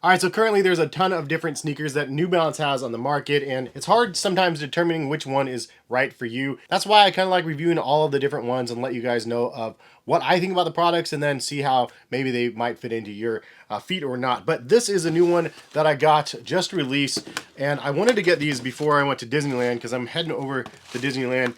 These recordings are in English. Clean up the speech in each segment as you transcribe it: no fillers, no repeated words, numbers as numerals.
All right, so currently there's a ton of different sneakers that New Balance has on the market, and it's hard sometimes determining which one is right for you. That's why I kind of like reviewing all of the different ones and let you guys know of what I think about the products and then see how maybe they might fit into your feet or not. But this is a new one that I got just released, and I wanted to get these before I went to Disneyland because I'm heading over to Disneyland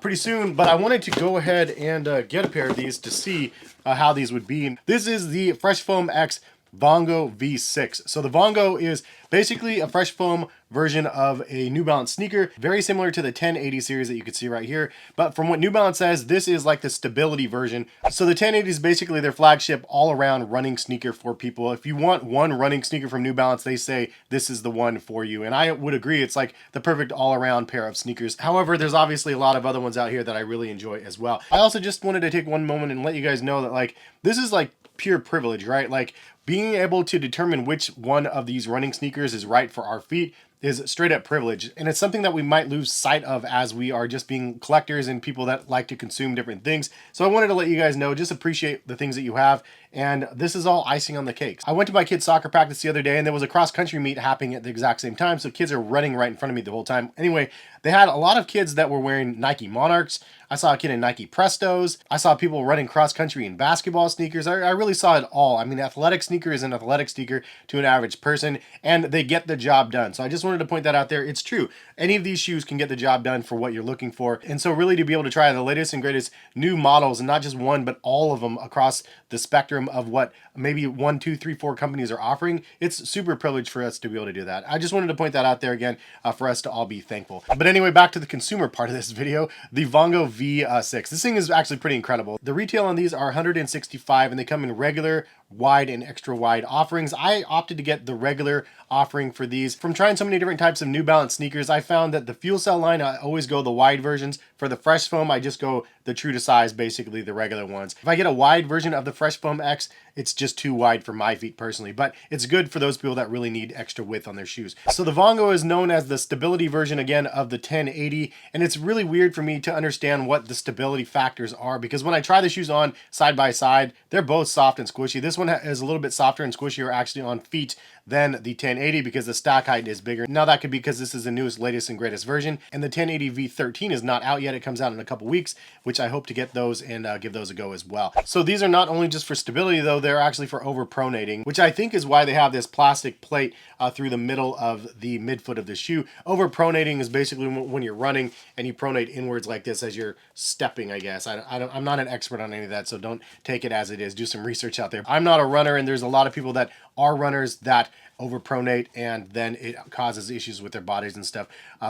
pretty soon, but I wanted to go ahead and get a pair of these to see how these would be. This is the Fresh Foam X Vongo V6. So the Vongo is basically a fresh foam version of a New Balance sneaker, very similar to the 1080 series that you can see right here. But from what New Balance says, this is like the stability version. So the 1080 is basically their flagship all-around running sneaker for people. If you want one running sneaker from New Balance, they say this is the one for you. And I would agree, it's like the perfect all-around pair of sneakers. However, there's obviously a lot of other ones out here that I really enjoy as well. I also just wanted to take one moment and let you guys know that like this is like pure privilege, right? Like being able to determine which one of these running sneakers is right for our feet is straight up privilege. And it's something that we might lose sight of as we are just being collectors and people that like to consume different things. So I wanted to let you guys know, just appreciate the things that you have. And this is all icing on the cake. I went to my kid's soccer practice the other day and there was a cross country meet happening at the exact same time. So kids are running right in front of me the whole time. Anyway, they had a lot of kids that were wearing Nike Monarchs. I saw a kid in Nike Prestos. I saw people running cross country in basketball sneakers. I really saw it all. I mean, athletic sneaker is an athletic sneaker to an average person, and they get the job done. So I just wanted to point that out there. It's true. Any of these shoes can get the job done for what you're looking for. And so really to be able to try the latest and greatest new models, and not just one, but all of them across the spectrum of what maybe 1, 2, 3, 4 companies are offering, it's super privileged for us to be able to do that. I just wanted to point that out there again for us to all be thankful. But anyway, back to the consumer part of this video, the Vongo V6. This thing is actually pretty incredible. The retail on these are $165 and they come in regular, wide, and extra wide offerings. I opted to get the regular offering for these. From trying so many different types of New Balance sneakers, I found that the Fuel Cell line, I always go the wide versions. For the Fresh Foam, I just go the true to size, basically the regular ones. If I get a wide version of the Fresh Foam X, it's just too wide for my feet personally, but it's good for those people that really need extra width on their shoes. So the Vongo is known as the stability version again of the 1080, and it's really weird for me to understand what the stability factors are because when I try the shoes on side by side, they're both soft and squishy. This one is a little bit softer and squishier actually on feet than the 1080 because the stack height is bigger. Now that could be because this is the newest, latest, and greatest version, and the 1080 V13 is not out yet. It comes out in a couple weeks, which I hope to get those and give those a go as well. So these are not only just for stability though, they're actually for overpronating, which I think is why they have this plastic plate through the middle of the midfoot of the shoe. Overpronating is basically when you're running and you pronate inwards like this as you're stepping, I guess. I'm not an expert on any of that, so don't take it as it is. Do some research out there. I'm not a runner, and there's a lot of people that are runners that overpronate and then it causes issues with their bodies and stuff.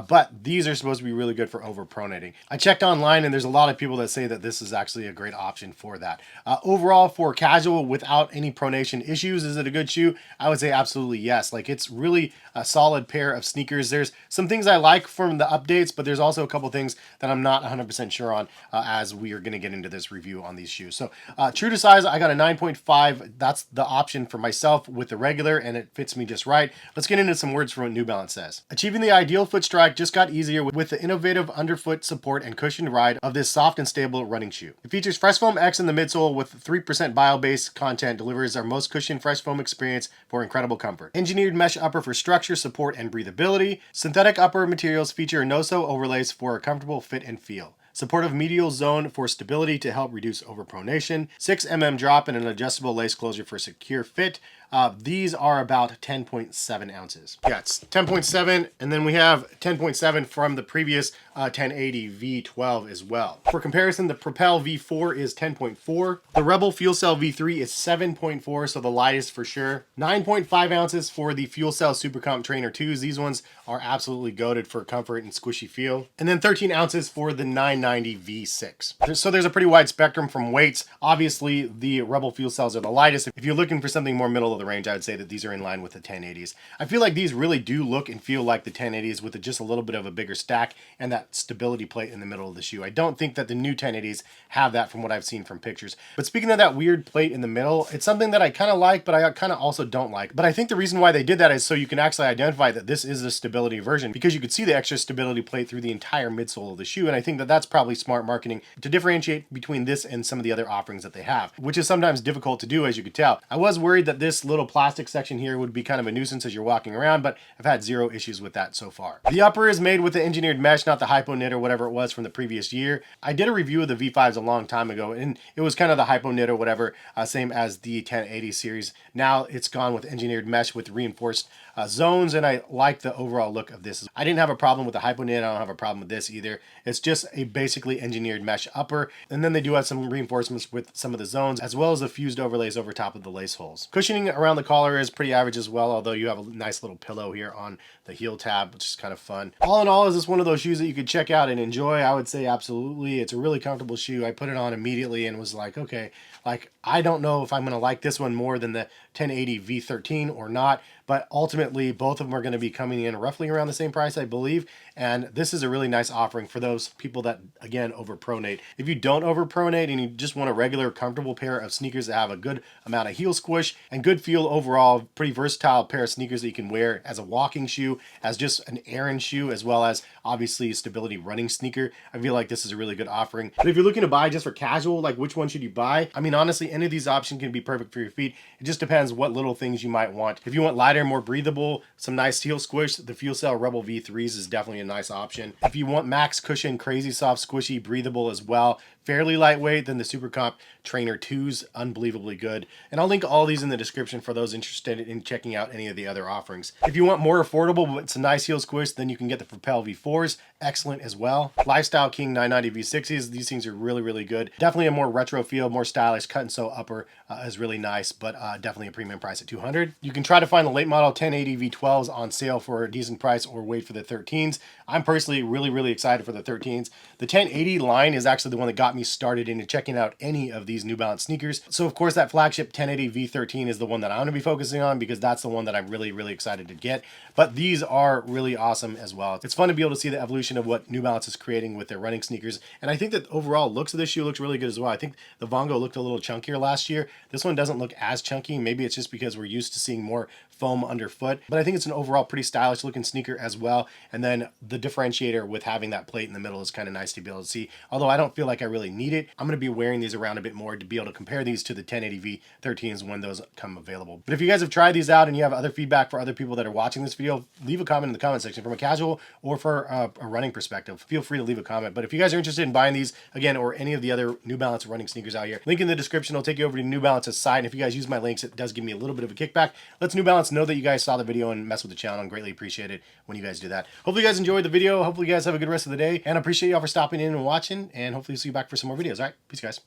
But these are supposed to be really good for overpronating. I checked online and there's a lot of people that say that this is actually a great option for that. Overall, for casual without any pronation issues, is it a good shoe? I would say absolutely yes. Like it's really a solid pair of sneakers. There's some things I like from the updates, but there's also a couple things that I'm not 100% sure on as we are going to get into this review on these shoes. So true to size, I got a 9.5. That's the option for myself with the regular, and it fits me just right. Let's get into some words from what New Balance says. Achieving the ideal foot strike just got easier with the innovative underfoot support and cushioned ride of this soft and stable running shoe. It features Fresh Foam X in the midsole with 3% bio-based content, delivers our most cushioned Fresh Foam experience for incredible comfort. Engineered mesh upper for structure, support, and breathability. Synthetic upper materials feature no-sew overlays for a comfortable fit and feel. Supportive medial zone for stability to help reduce overpronation. 6 mm drop and an adjustable lace closure for secure fit. These are about 10.7 ounces. Yeah, it's 10.7, and then we have 10.7 from the previous 1080 V12 as well. For comparison, the Propel V4 is 10.4. The Rebel Fuel Cell V3 is 7.4, so the lightest for sure. 9.5 ounces for the Fuel Cell Super Comp Trainer 2s. These ones are absolutely goated for comfort and squishy feel. And then 13 ounces for the 990 V6. So there's a pretty wide spectrum from weights. Obviously, the Rebel Fuel Cells are the lightest. If you're looking for something more middle of the range, I would say that these are in line with the 1080s. I feel like these really do look and feel like the 1080s with just a little bit of a bigger stack and that stability plate in the middle of the shoe. I don't think that the new 1080s have that from what I've seen from pictures. But speaking of that weird plate in the middle, it's something that I kind of like, but I kind of also don't like. But I think the reason why they did that is so you can actually identify that this is the stability version, because you could see the extra stability plate through the entire midsole of the shoe. And I think that that's probably smart marketing to differentiate between this and some of the other offerings that they have, which is sometimes difficult to do, as you could tell. I was worried that this little plastic section here would be kind of a nuisance as you're walking around, but I've had zero issues with that so far. The upper is made with the engineered mesh, not the hypo knit or whatever it was from the previous year. I did a review of the V5s a long time ago, and it was kind of the hypo knit or whatever, same as the 1080 series. Now it's gone with engineered mesh with reinforced zones, and I like the overall look of this. I didn't have a problem with the hypo knit. I don't have a problem with this either. It's just a basically engineered mesh upper, and then they do have some reinforcements with some of the zones, as well as the fused overlays over top of the lace holes. Cushioning around the collar is pretty average as well, although you have a nice little pillow here on the heel tab, which is kind of fun. All in all, is this one of those shoes that you could check out and enjoy? I would say absolutely. It's a really comfortable shoe. I put it on immediately and was like, okay, like I don't know if I'm going to like this one more than the 1080 V13 or not, but ultimately both of them are going to be coming in roughly around the same price, I believe. And this is a really nice offering for those people that, again, overpronate. If you don't overpronate and you just want a regular comfortable pair of sneakers that have a good amount of heel squish and good feel overall, pretty versatile pair of sneakers that you can wear as a walking shoe, as just an errand shoe, as well as obviously a stability running sneaker, I feel like this is a really good offering. But if you're looking to buy just for casual, like which one should you buy? I mean, honestly, any of these options can be perfect for your feet. It just depends what little things you might want. If you want lighter, more breathable, some nice heel squish, the Fuel Cell Rebel V3s is definitely a nice option. If you want max cushion, crazy soft, squishy, breathable as well, fairly lightweight, then the Super Comp Trainer 2's unbelievably good. And I'll link all these in the description for those interested in checking out any of the other offerings. If you want more affordable but some nice heel squish, then you can get the Propel V4s, excellent as well. Lifestyle King 990 V60s, these things are really, really good. Definitely a more retro feel, more stylish, cut and sew upper is really nice, but definitely a premium price at $200. You can try to find the late model 1080 V12s on sale for a decent price or wait for the 13s. I'm personally really, really excited for the 13s. The 1080 line is actually the one that got me started into checking out any of these New Balance sneakers. So of course that flagship 1080 V13 is the one that I'm going to be focusing on because that's the one that I'm really, really excited to get. But these are really awesome as well. It's fun to be able to see the evolution of what New Balance is creating with their running sneakers. And I think that overall looks of this shoe looks really good as well. I think the Vongo looked a little chunkier last year. This one doesn't look as chunky. Maybe it's just because we're used to seeing more foam underfoot, but I think it's an overall pretty stylish looking sneaker as well. And then the differentiator with having that plate in the middle is kind of nice to be able to see. Although I don't feel like I really need it, I'm going to be wearing these around a bit more to be able to compare these to the 1080 V13s when those come available. But if you guys have tried these out and you have other feedback for other people that are watching this video, leave a comment in the comment section from a casual or for a running perspective. Feel free to leave a comment. But if you guys are interested in buying these, again, or any of the other New Balance running sneakers out here, link in the description will take you over to New Balance's site. And if you guys use my links, it does give me a little bit of a kickback. Let's New Balance know that you guys saw the video and mess with the channel, and greatly appreciate it when you guys do that. Hopefully you guys enjoyed the video. Hopefully you guys have a good rest of the day, and I appreciate y'all for stopping in and watching, and hopefully see you back for some more videos. All right, peace guys.